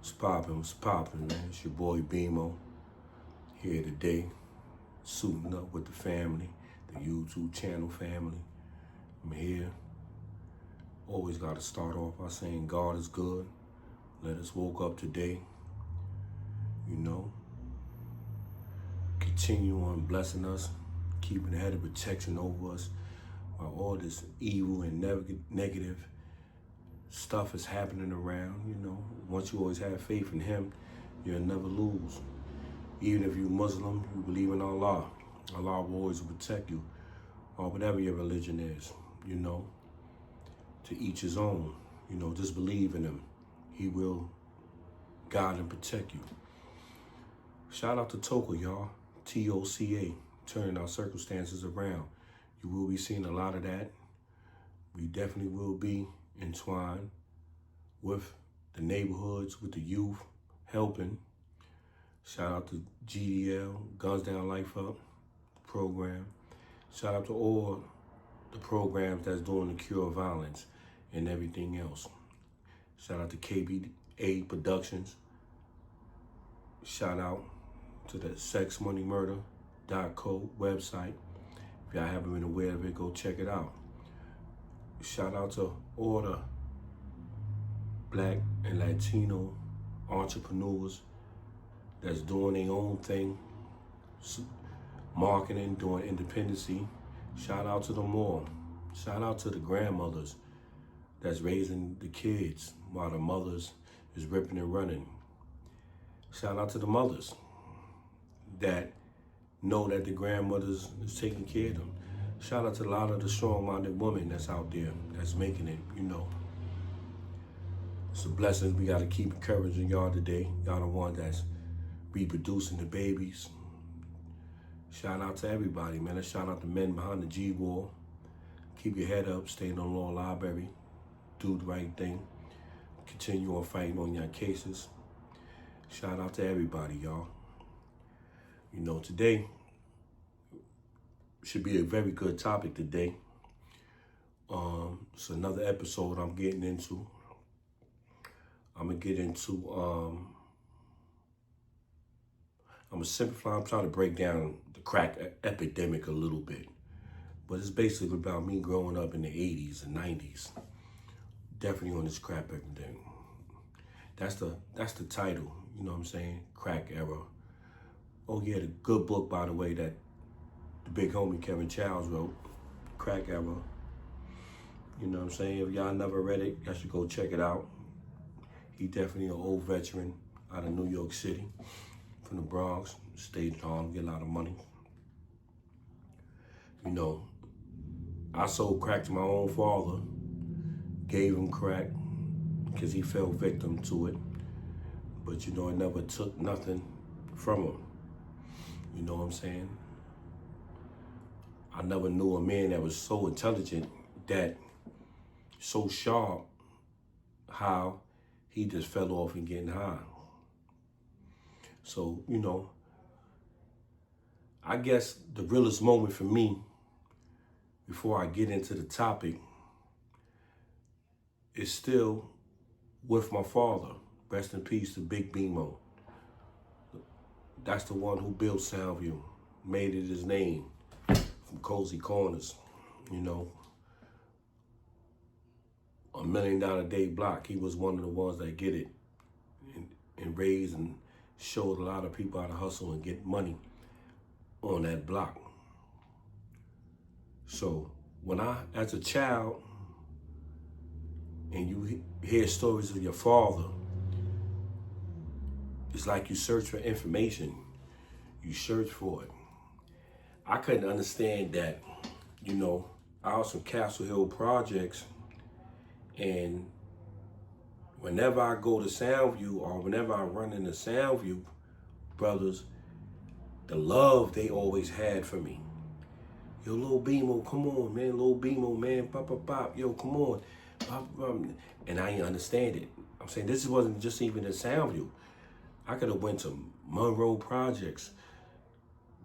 What's poppin', man? It's your boy BMO here today, suiting up with the family, the YouTube channel family. I'm here. Always got to start off by saying God is good. Let us woke up today, continue on blessing us, keeping a head of protection over us while all this evil and negative stuff is happening around. Once you always have faith in Him, you'll never lose. Even if you're Muslim, you believe in Allah, Allah will always protect you, or whatever your religion is, to each his own. Just believe in Him. He will guide and protect you. Shout out to Toka, y'all. T-O-C-A, turning our circumstances around. You will be seeing a lot of that. We definitely will be entwined with the neighborhoods, with the youth, helping. Shout out to GDL, Guns Down Life Up program. Shout out to all the programs that's doing the cure of violence and everything else. Shout out to KBA Productions. Shout out to the sexmoneymurder.co website. If y'all haven't been aware of it, go check it out. Shout out to all the Black and Latino entrepreneurs that's doing their own thing, marketing, doing independency. Shout out to them all. Shout out to the grandmothers that's raising the kids while the mothers is ripping and running. Shout out to the mothers that know that the grandmothers is taking care of them. Shout out to a lot of the strong-minded women that's out there that's making it, It's a blessing. We got to keep encouraging y'all today. Y'all the one that's reproducing the babies. Shout out to everybody, man. Let's shout out the men behind the G-Wall. Keep your head up, stay in the law library, do the right thing. Continue on fighting on your cases. Shout out to everybody, y'all. Today should be a very good topic today. It's another episode I'm getting into. I'm gonna get into, I'm gonna simplify, I'm trying to break down the crack epidemic a little bit. But it's basically about me growing up in the 80s and 90s. Definitely on this crack epidemic. That's the title, you know what I'm saying? Crack era. Oh yeah, the good book, by the way, that the big homie Kevin Childs wrote, Crack Era. You know what I'm saying? If y'all never read it, y'all should go check it out. He definitely an old veteran out of New York City, from the Bronx, stayed in Harlem, get a lot of money. I sold crack to my own father, gave him crack because he fell victim to it. But it never took nothing from him. You know what I'm saying? I never knew a man that was so intelligent, that so sharp, how he just fell off and getting high. So, I guess the realest moment for me, before I get into the topic, is still with my father. Rest in peace to Big BMO. That's the one who built Soundview, made it his name from Cozy Corners, $1 million a day block. He was one of the ones that get it and raised and showed a lot of people how to hustle and get money on that block. So when as a child, and you hear stories of your father, it's like you search for information. You search for it. I couldn't understand that, I was from Castle Hill Projects, and whenever I go to Soundview or whenever I run into Soundview brothers, the love they always had for me. Yo, Lil BMO, come on, man. Lil BMO, man. Pop, pop, pop. Yo, come on. Pop, pop. And I didn't understand it. I'm saying this wasn't just even a Soundview. I could have went to Monroe Projects,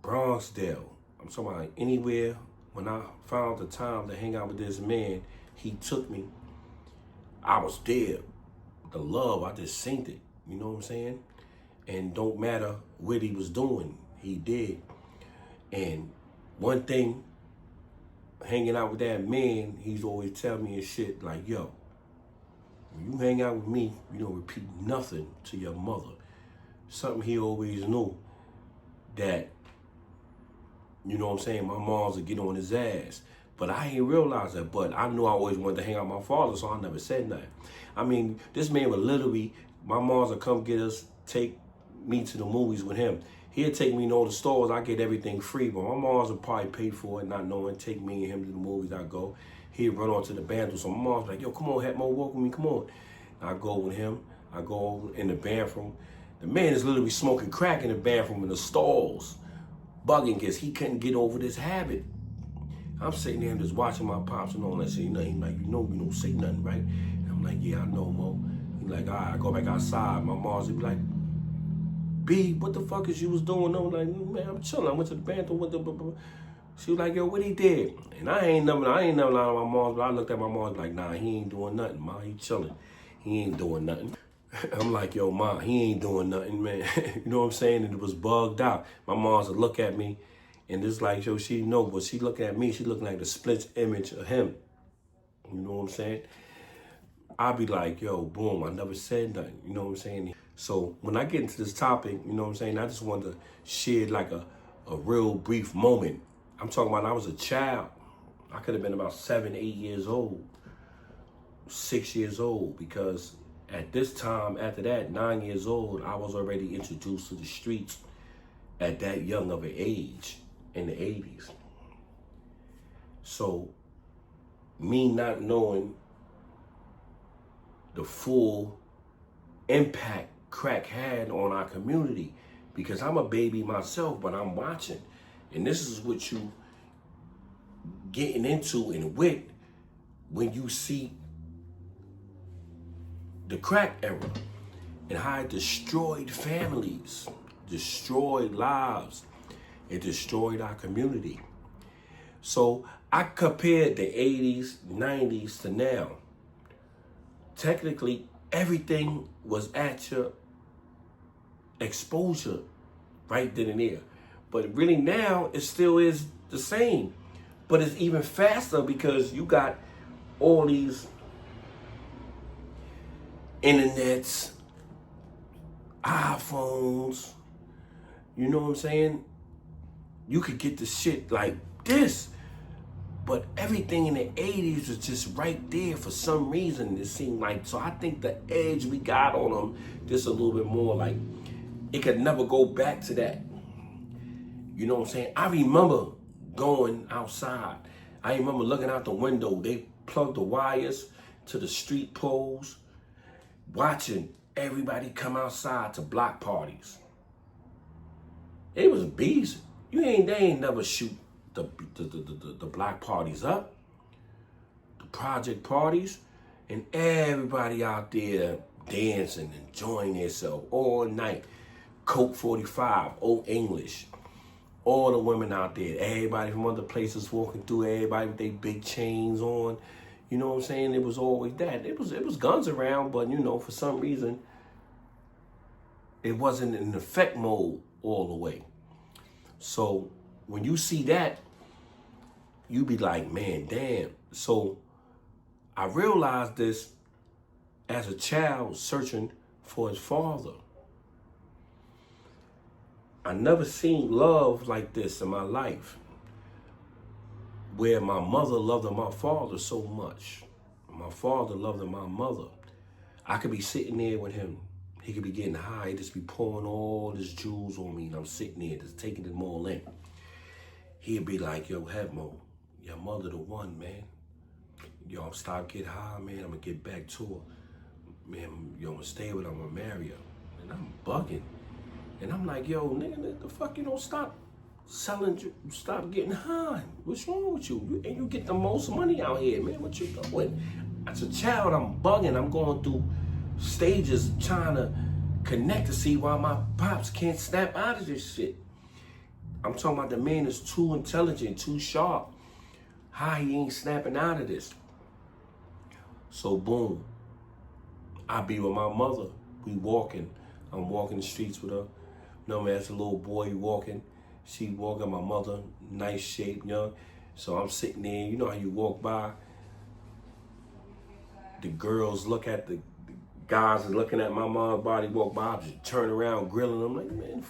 Bronxdale. I'm talking about anywhere. When I found the time to hang out with this man, he took me. I was there. The love, I just synced it. You know what I'm saying? And don't matter what he was doing, he did. And one thing, hanging out with that man, he's always telling me and shit like, yo, when you hang out with me, you don't repeat nothing to your mother. Something he always knew, that, you know what I'm saying, my mom's would get on his ass. But I ain't realize that. But I knew I always wanted to hang out with my father, so I never said nothing. I mean, this man would literally, my mom's would come get us, take me to the movies with him. He'd take me to all the stores. I get everything free, but my mom's would probably pay for it, not knowing, take me and him to the movies. I go. He'd run on to the bathroom. So my mom's like, yo, come on, Hetmo, walk with me, come on. I go with him. I go in the bathroom. The man is literally smoking crack in the bathroom in the stalls, bugging because he couldn't get over this habit. I'm sitting there and just watching my pops and all that shit. He's like, you don't say nothing, right? And I'm like, yeah, I know, Mo. He's like, all right, I go back outside. My mom's be like, B, what the fuck is you was doing? I'm like, man, I'm chilling. I went to the bathroom. She was like, yo, what he did? And I ain't never lying to my mom, but I looked at my mom like, nah, he ain't doing nothing, Ma. He chilling. He ain't doing nothing. I'm like, yo, Ma, he ain't doing nothing, man. You know what I'm saying? And it was bugged out. My mom's would look at me, and it's like, yo, she know, but she looking at me, she looking like the split image of him. You know what I'm saying? I'll be like, yo, boom, I never said nothing. You know what I'm saying? So when I get into this topic, you know what I'm saying, I just wanted to share like a real brief moment. I'm talking about I was a child. I could have been about 7, 8 years old, 6 years old, because at this time, after that, 9 years old, I was already introduced to the streets at that young of an age in the 80s. So me not knowing the full impact crack had on our community, because I'm a baby myself, but I'm watching. And this is what you getting into and with when you see the crack era and how it destroyed families, destroyed lives, it destroyed our community. So I compared the 80s, 90s to now. Technically, everything was at your exposure right then and there. But really now, it still is the same. But it's even faster because you got all these internets, iPhones, you know what I'm saying? You could get the shit like this. But everything in the 80s was just right there for some reason, it seemed like. So I think the edge we got on them just a little bit more, like, it could never go back to that. You know what I'm saying? I remember going outside. I remember looking out the window. They plugged the wires to the street poles, watching everybody come outside to block parties. It was bees. They ain't never shoot the block parties up, the project parties, and everybody out there dancing, enjoying themselves all night. Coke 45, Old English. All the women out there, everybody from other places walking through, everybody with their big chains on. You know what I'm saying? It was always that. It was guns around, but you know, for some reason, it wasn't in effect mode all the way. So when you see that, you be like, man, damn. So I realized this as a child searching for his father. I never seen love like this in my life, where my mother loved my father so much. My father loved my mother. I could be sitting there with him. He could be getting high, just be pouring all his jewels on me, and I'm sitting there just taking them all in. He'd be like, yo, Hetmo, your mother the one, man. Yo, I'm stop getting high, man. I'm gonna get back to her. Man, yo, I'm gonna stay with her, I'm gonna marry her. And I'm bugging. And I'm like, yo, nigga, the fuck you don't stop selling, stop getting high. What's wrong with you? And you get the most money out here, man. What you doing? As a child, I'm bugging. I'm going through stages trying to connect to see why my pops can't snap out of this shit. I'm talking about the man is too intelligent, too sharp. How he ain't snapping out of this? So boom, I be with my mother. We walking. I'm walking the streets with her. No man, as a little boy walking. She walking, my mother, nice shape, young. So I'm sitting there, you know how you walk by, the girls look at the guys are looking at my mom's body, walk by, I just turn around, grilling them. Like, man,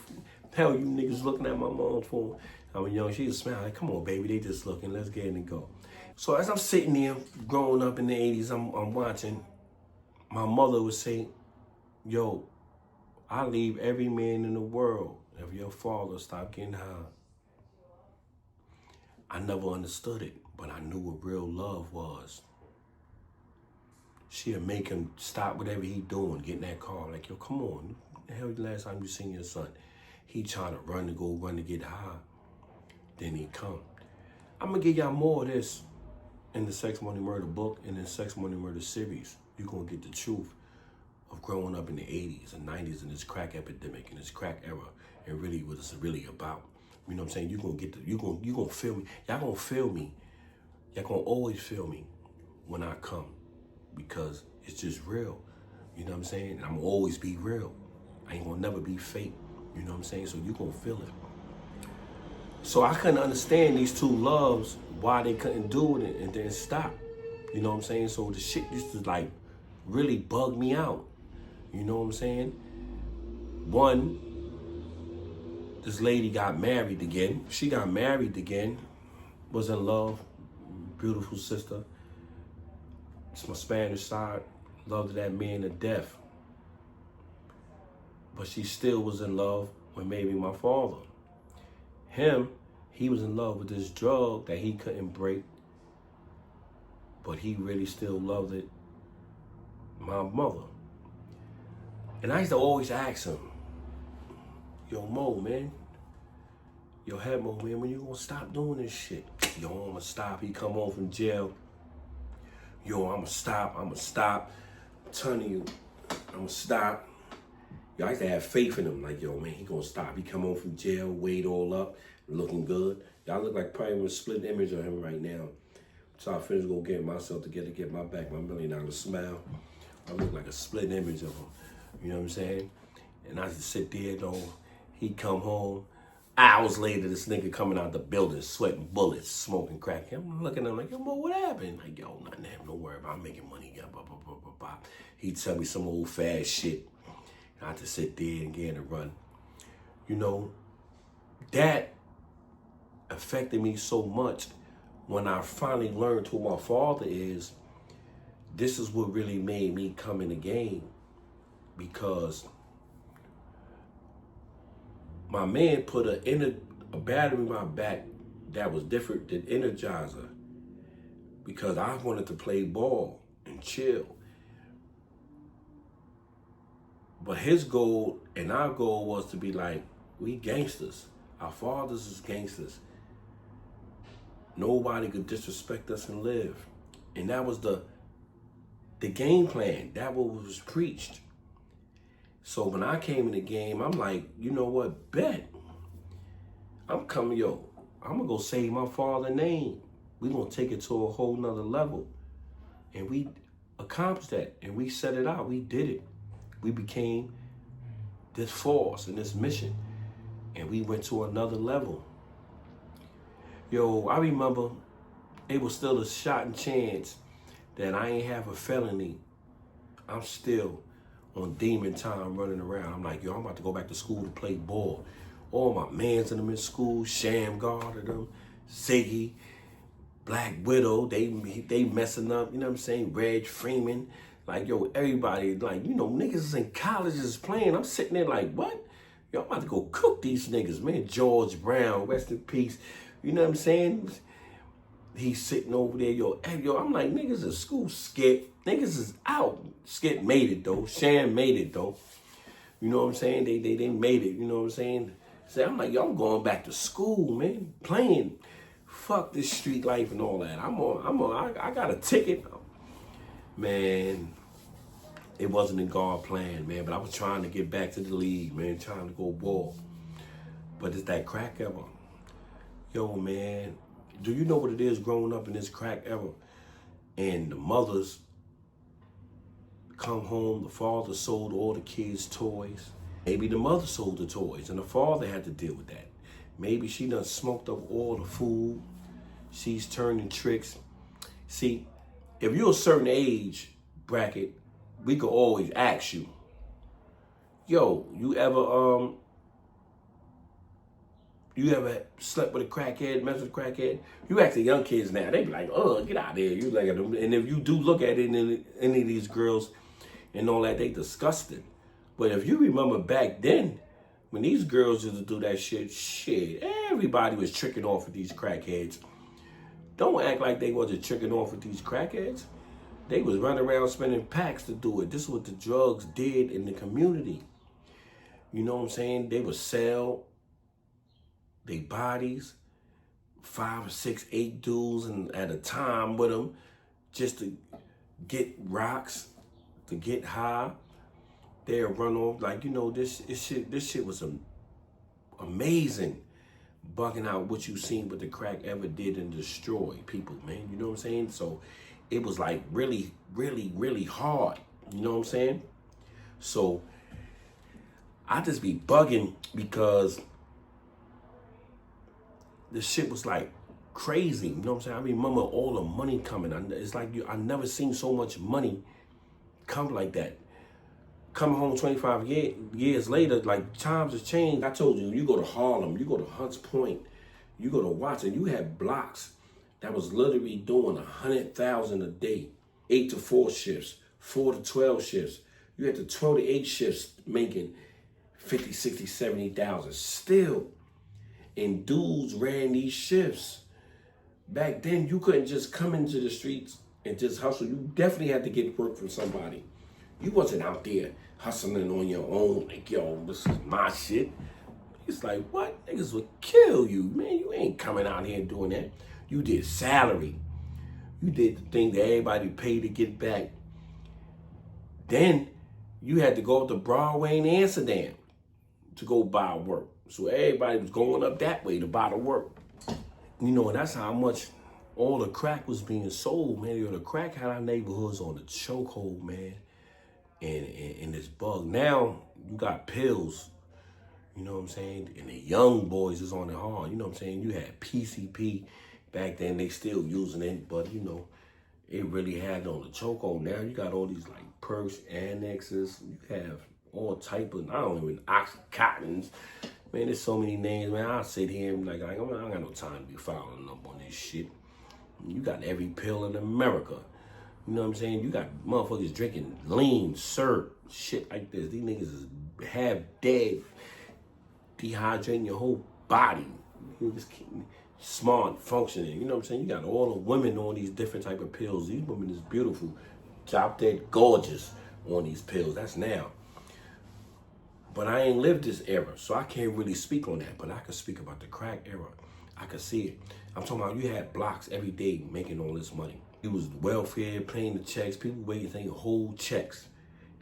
hell you niggas looking at my mom's phone. I mean, young, she just smile like, come on, baby, they just looking, let's get in and go. So as I'm sitting there, growing up in the 80s, I'm watching, my mother would say, yo, I leave every man in the world if your father stopped getting high. I never understood it, but I knew what real love was. She'll make him stop whatever he doing, get in that car. Like, yo, come on. The hell the last time you seen your son? He trying to run to get high. Then he come. I'm going to give y'all more of this in the Sex, Money, Murder book and in the Sex, Money, Murder series. You're going to get the truth of growing up in the 80s and 90s and this crack epidemic and this crack era and really what it's really about. You know what I'm saying? You're going to get you're going to feel me. Y'all going to feel me. Y'all going to always feel me when I come because it's just real. You know what I'm saying? And I'm going to always be real. I ain't going to never be fake. You know what I'm saying? So you're going to feel it. So I couldn't understand these two loves, why they couldn't do it and then stop. You know what I'm saying? So the shit used to like really bug me out. You know what I'm saying? One, this lady got married again. She got married again, was in love, beautiful sister. It's my Spanish side, loved that man to death. But she still was in love with maybe my father. Him, he was in love with this drug that he couldn't break, but he really still loved it, my mother. And I used to always ask him, yo, Mo, man, yo, head Mo, man, when you gonna stop doing this shit? Yo, I'm gonna stop. He come home from jail. Yo, I'm gonna stop. I'm telling you, I'm gonna stop. Yo, I used to have faith in him. Like, yo, man, he gonna stop. He come home from jail, weighed all up, looking good. Y'all look like probably a split image of him right now. So I finished go get myself together, get my back, my $1 million smile. I look like a split image of him. You know what I'm saying? And I used to sit there, though. He come home. Hours later, this nigga coming out the building, sweating bullets, smoking crack. I'm looking at him like, yo, Mo, what happened? Like, yo, nothing happened. Don't worry about it. I'm making money. Blah, blah, blah, blah, blah. He'd tell me some old fast shit. I had to sit there and get in and run. You know, that affected me so much when I finally learned who my father is. This is what really made me come in the game, because my man put a battery in my back that was different than Energizer, because I wanted to play ball and chill. But his goal and our goal was to be like, we gangsters. Our fathers is gangsters. Nobody could disrespect us and live. And that was the game plan. That was preached. So when I came in the game, I'm like, you know what, bet. I'm coming, yo, I'm gonna go save my father's name. We're gonna take it to a whole nother level. And we accomplished that. And we set it out, we did it. We became this force and this mission. And we went to another level. Yo, I remember it was still a shot and chance that I ain't have a felony. I'm still on demon time running around. I'm like, yo, I'm about to go back to school to play ball. All my mans in them in school, Sham guarded them, Ziggy, Black Widow, they messing up, you know what I'm saying? Reg Freeman, like, yo, everybody, like, you know, niggas is in colleges playing. I'm sitting there like, what? Yo, I'm about to go cook these niggas, man. George Brown, rest in peace. You know what I'm saying? He's sitting over there, yo, I'm like, niggas in school, Skip. Niggas is out. Skip made it, though. Sham made it, though. You know what I'm saying? They made it, you know what I'm saying? So I'm like, yo, I'm going back to school, man. Playing. Fuck this street life and all that. I got a ticket. Man, it wasn't in God's plan, man. But I was trying to get back to the league, man. Trying to go ball. But it's that crack era. Yo, man, do you know what it is growing up in this crack era? And the mothers Come home, the father sold all the kids' toys. Maybe the mother sold the toys and the father had to deal with that. Maybe she done smoked up all the food. She's turning tricks. See, if you're a certain age bracket, we could always ask you, yo, you ever slept with a crackhead, messed with a crackhead? You ask the young kids now, they be like, oh, get out of here. You look at them. And if you do look at it in any of these girls and all that, they disgusted. But if you remember back then, when these girls used to do that shit, everybody was tricking off with these crackheads. Don't act like they wasn't tricking off with these crackheads. They was running around spending packs to do it. This is what the drugs did in the community. You know what I'm saying? They would sell their bodies, 5 or 6, 8 dudes and at a time with them just to get rocks, to get high. They'll run off like, you know, this shit was amazing. Bugging out what you seen what the crack ever did and destroy people, man. You know what I'm saying? So it was like really, really, really hard. You know what I'm saying? So I just be bugging because the shit was like crazy. You know what I'm saying? I remember all the money coming. It's like I never seen so much money come like that. Coming home 25 years later, like times have changed. I told you, you go to Harlem, you go to Hunts Point, you go to Watson, you had blocks that was literally doing 100,000 a day, 8 to 4 shifts, 4 to 12 shifts. You had the 12 to 8 shifts making 50, 60, 70,000 still. And dudes ran these shifts. Back then, you couldn't just come into the streets and just hustle. You definitely had to get work from somebody. You wasn't out there hustling on your own, like, yo, this is my shit. It's like, what? Niggas would kill you, man. You ain't coming out here doing that. You did salary. You did the thing that everybody paid to get back. Then you had to go up to Broadway and Amsterdam to go buy work. So everybody was going up that way to buy the work. You know, and that's how much all the crack was being sold, man. You know, the crack had our neighborhoods on the chokehold, man. And this bug. Now you got pills, you know what I'm saying? And the young boys is on it hard, you know what I'm saying? You had PCP back then, they still using it, but you know, it really had on the chokehold. Now you got all these like perks, annexes, you have all type of, I don't even, oxycontins. Man, there's so many names, man. I'll sit here and like, I don't got no time to be following up on this shit. You got every pill in America. You know what I'm saying? You got motherfuckers drinking lean, syrup, shit like this. These niggas is half dead, dehydrating your whole body. You just smart, functioning. You know what I'm saying? You got all the women on these different type of pills. These women is beautiful, top dead gorgeous on these pills. That's now. But I ain't lived this era, so I can't really speak on that. But I can speak about the crack era. I can see it. I'm talking about you had blocks every day making all this money. It was welfare, paying the checks. People waiting to whole checks.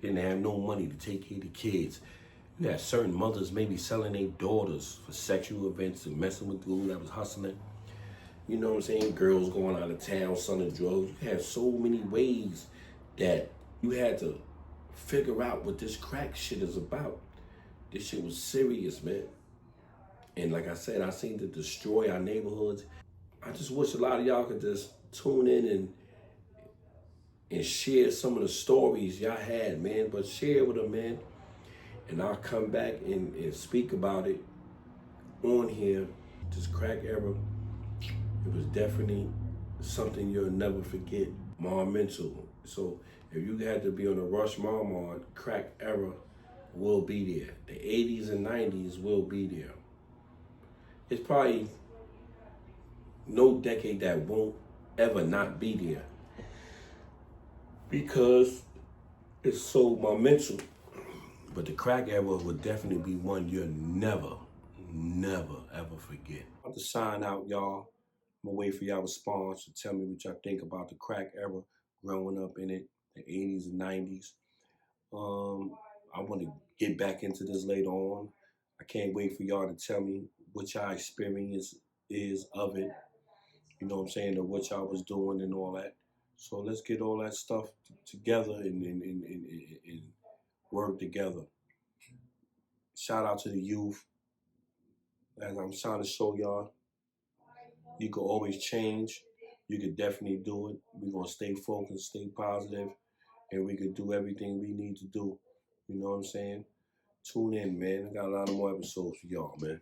Didn't have no money to take care of the kids. You had certain mothers maybe selling their daughters for sexual events and messing with dudes that was hustling. You know what I'm saying? Girls going out of town selling drugs. You had so many ways that you had to figure out what this crack shit is about. This shit was serious, man. And like I said, I seen it destroy our neighborhoods. I just wish a lot of y'all could just tune in and share some of the stories y'all had, man. But share with them, man. And I'll come back and speak about it on here. This crack era, it was definitely something you'll never forget. Monumental. So if you had to be on a Rush Marmon, crack era will be there. The 80s and 90s will be there. It's probably no decade that won't ever not be there because it's so monumental. But the crack era would definitely be one you'll never, ever forget. I'm to sign out, y'all. I'm gonna wait for y'all response to tell me what y'all think about the crack era, growing up in it, the 80s and 90s. I want to get back into this later on. I can't wait for y'all to tell me what y'all experience is of it. You know what I'm saying, or what y'all was doing and all that. So let's get all that stuff together and work together. Shout out to the youth. As I'm trying to show y'all, you can always change. You can definitely do it. We're going to stay focused, stay positive, and we can do everything we need to do. You know what I'm saying? Tune in, man. I got a lot of more episodes for y'all, man.